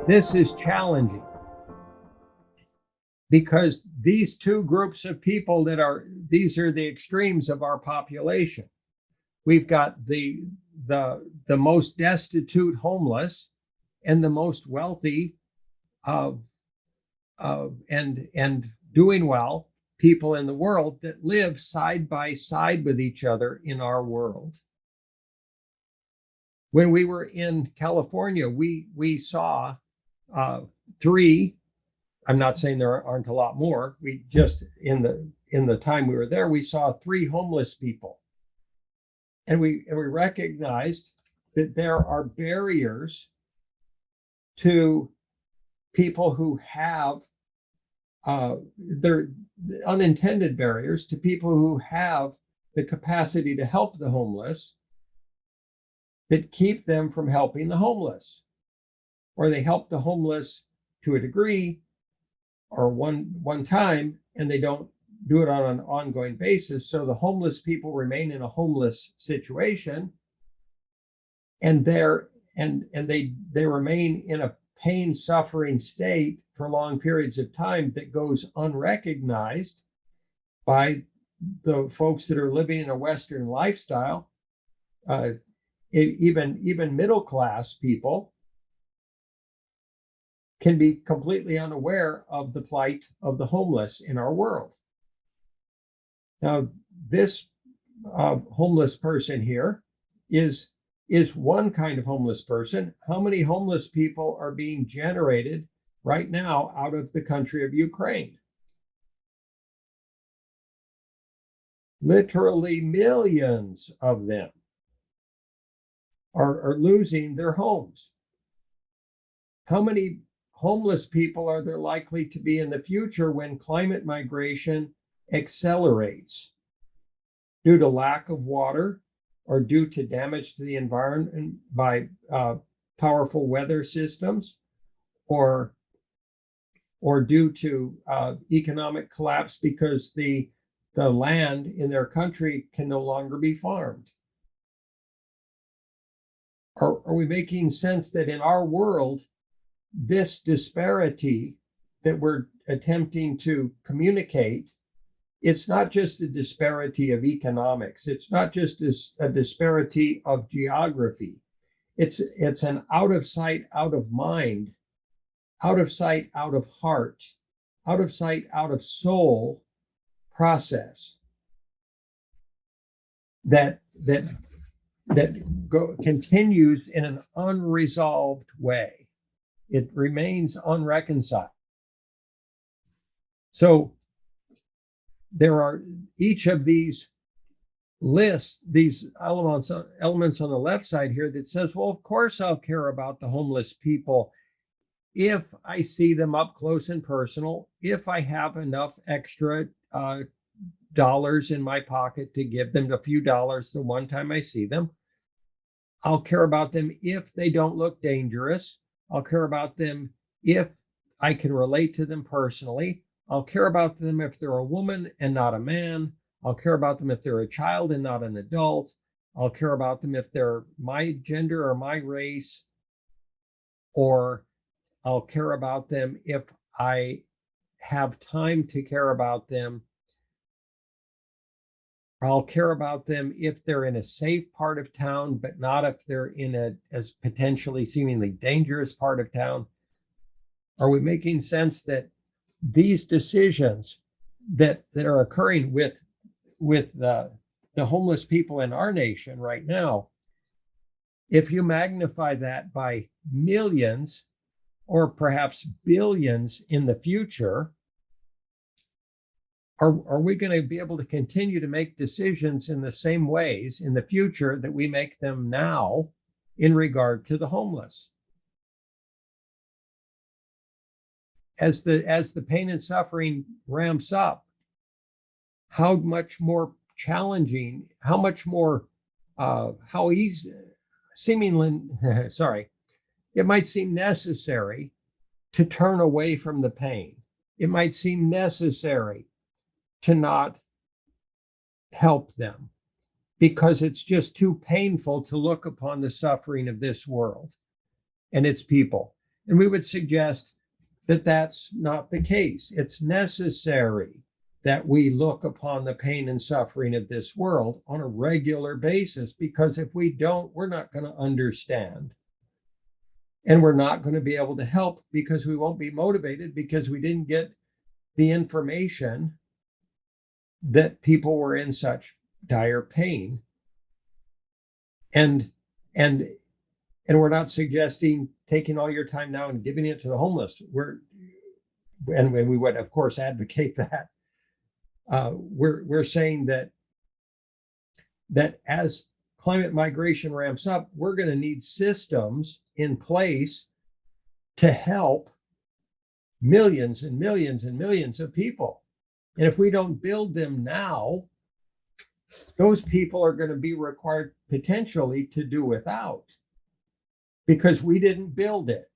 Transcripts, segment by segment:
This is challenging because these two groups of people these are the extremes of our population. We've got the most destitute homeless and the most wealthy and doing well people in the world that live side by side with each other in our world. When we were in California, we saw three. I'm not saying there aren't a lot more. We just in the time we were there, we saw three homeless people, and we recognized that there are barriers to people who have they're unintended barriers to people who have the capacity to help the homeless that keep them from helping the homeless, or they help the homeless to a degree or one time, and they don't do it on an ongoing basis. So the homeless people remain in a homeless situation, and they remain in a pain, suffering state for long periods of time that goes unrecognized by the folks that are living in a Western lifestyle. Even middle class people can be completely unaware of the plight of the homeless in our world. Now, this homeless person here is one kind of homeless person. How many homeless people are being generated right now out of the country of Ukraine? Literally millions of them are losing their homes. How many homeless people are there likely to be in the future when climate migration accelerates due to lack of water or due to damage to the environment by powerful weather systems, or due to economic collapse because the land in their country can no longer be farmed? Are we making sense that in our world, this disparity that we're attempting to communicate, it's not just a disparity of economics. It's not just a disparity of geography. It's an out of sight, out of mind, out of sight, out of heart, out of sight, out of soul process that continues in an unresolved way. It remains unreconciled. So there are each of these lists, these elements on the left side here that says, well, of course I'll care about the homeless people if I see them up close and personal, if I have enough extra dollars in my pocket to give them a few dollars the one time I see them. I'll care about them if they don't look dangerous. I'll care about them if I can relate to them personally. I'll care about them if they're a woman and not a man. I'll care about them if they're a child and not an adult. I'll care about them if they're my gender or my race, or I'll care about them if I have time to care about them. I'll care about them if they're in a safe part of town, but not if they're in as potentially seemingly dangerous part of town. Are we making sense that these decisions that are occurring with the homeless people in our nation right now, if you magnify that by millions or perhaps billions in the future, are we going to be able to continue to make decisions in the same ways in the future that we make them now in regard to the homeless? As the pain and suffering ramps up, how much more challenging, how easy, seemingly, sorry, it might seem necessary to turn away from the pain. It might seem necessary to not help them because it's just too painful to look upon the suffering of this world and its people. And we would suggest that that's not the case. It's necessary that we look upon the pain and suffering of this world on a regular basis, because if we don't, we're not going to understand. And we're not going to be able to help, because we won't be motivated, because we didn't get the information that people were in such dire pain. And we're not suggesting taking all your time now and giving it to the homeless. And we would, of course, advocate that. We're saying that as climate migration ramps up, we're going to need systems in place to help millions and millions and millions of people. And if we don't build them now, those people are going to be required potentially to do without, because we didn't build it,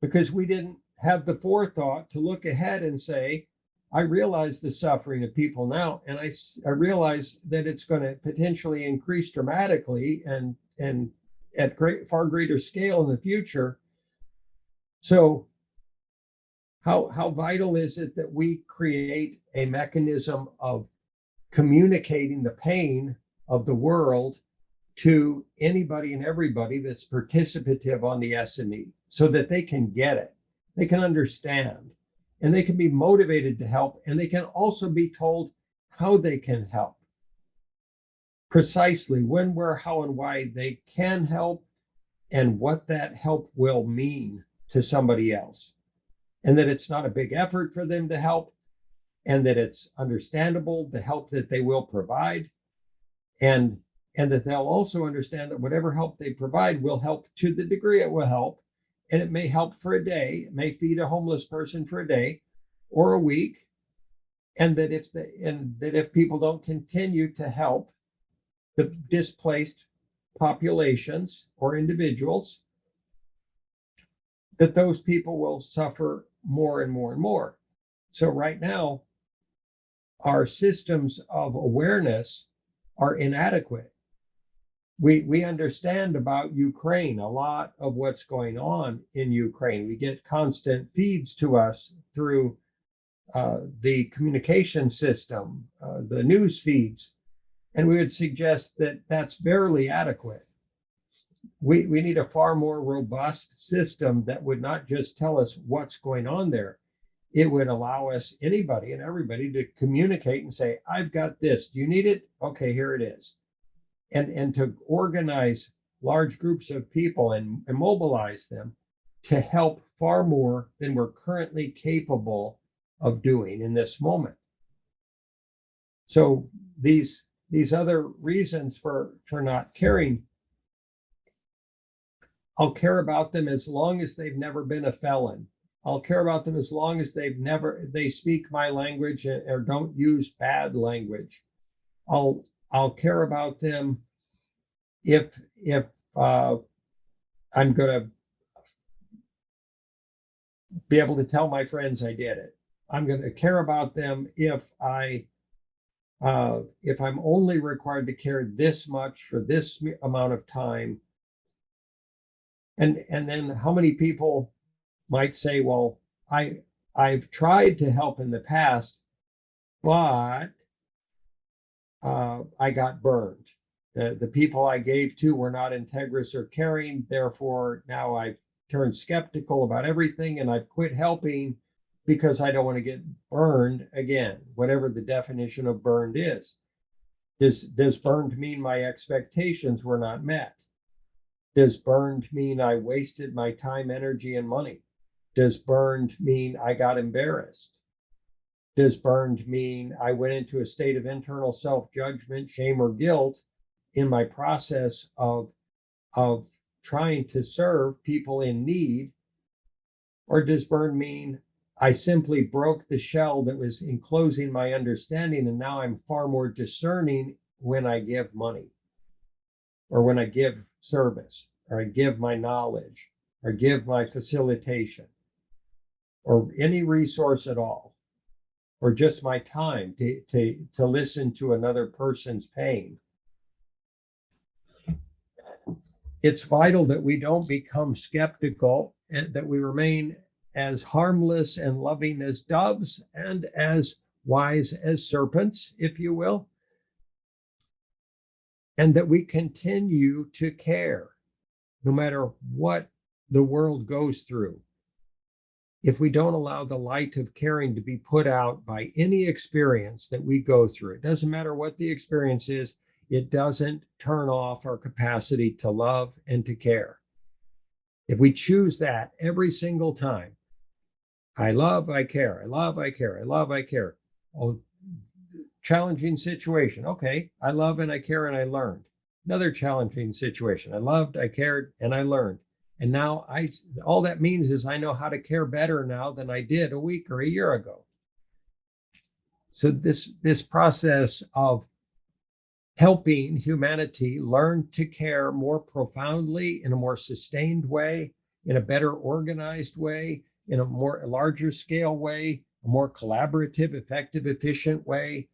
because we didn't have the forethought to look ahead and say, I realize the suffering of people now, and I realize that it's going to potentially increase dramatically and at far greater scale in the future. So how vital is it that we create a mechanism of communicating the pain of the world to anybody and everybody that's participative on the SME, so that they can get it, they can understand, and they can be motivated to help, and they can also be told how they can help. Precisely when, where, how, and why they can help, and what that help will mean to somebody else. And that it's not a big effort for them to help, and that it's understandable, the help that they will provide, and that they'll also understand that whatever help they provide will help to the degree it will help. And it may help for a day, it may feed a homeless person for a day or a week. And that if people don't continue to help the displaced populations or individuals, that those people will suffer more and more and more. So right now, our systems of awareness are inadequate. We understand about Ukraine, a lot of what's going on in Ukraine. We get constant feeds to us through the communication system, the news feeds, and we would suggest that that's barely adequate. We need a far more robust system that would not just tell us what's going on there. It would allow us, anybody and everybody, to communicate and say, I've got this. Do you need it? Okay, here it is. And to organize large groups of people and mobilize them to help far more than we're currently capable of doing in this moment. So these other reasons for not caring, I'll care about them as long as they've never been a felon. I'll care about them as long as they speak my language or don't use bad language. I'll care about them if I'm going to be able to tell my friends I did it. I'm going to care about them if I'm only required to care this much for this amount of time. And then how many people might say, well, I've tried to help in the past, but I got burned. The people I gave to were not integrous or caring. Therefore, now I've turned skeptical about everything, and I've quit helping because I don't want to get burned again, whatever the definition of burned is. Does burned mean my expectations were not met? Does burned mean I wasted my time, energy, and money? Does burned mean I got embarrassed? Does burned mean I went into a state of internal self-judgment, shame, or guilt in my process of trying to serve people in need? Or does burned mean I simply broke the shell that was enclosing my understanding, and now I'm far more discerning when I give money, or when I give service, or I give my knowledge, or give my facilitation, or any resource at all, or just my time to listen to another person's pain? It's vital that we don't become skeptical and that we remain as harmless and loving as doves and as wise as serpents, if you will, and that we continue to care no matter what the world goes through. If we don't allow the light of caring to be put out by any experience that we go through, it doesn't matter what the experience is, it doesn't turn off our capacity to love and to care. If we choose that every single time, I love, I care, I love, I care, I love, I care. Oh, challenging situation. Okay, I love and I care and I learned. Another challenging situation. I loved, I cared, and I learned. And now all that means is I know how to care better now than I did a week or a year ago. So this process of helping humanity learn to care more profoundly in a more sustained way, in a better organized way, in a larger scale way, a more collaborative, effective, efficient way,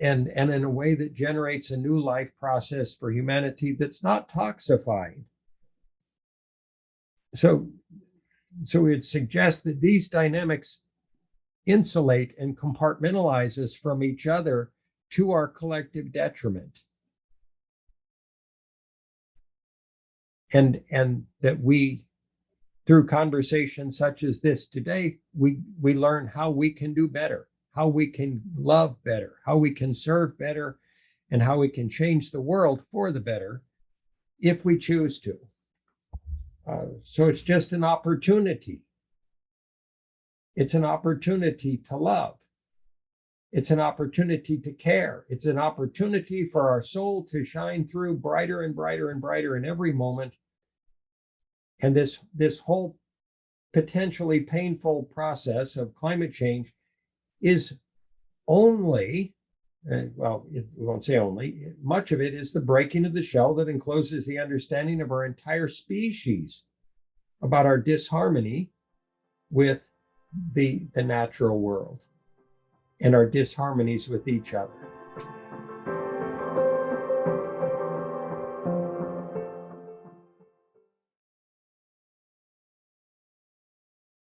and in a way that generates a new life process for humanity that's not toxifying. So it suggests that these dynamics insulate and compartmentalize us from each other to our collective detriment. And that we, through conversations such as this today, we learn how we can do better, how we can love better, how we can serve better, and how we can change the world for the better if we choose to. So it's just an opportunity. It's an opportunity to love. It's an opportunity to care. It's an opportunity for our soul to shine through brighter and brighter and brighter in every moment. And this whole potentially painful process of climate change is only, we won't say only, much of it is the breaking of the shell that encloses the understanding of our entire species about our disharmony with the natural world and our disharmonies with each other.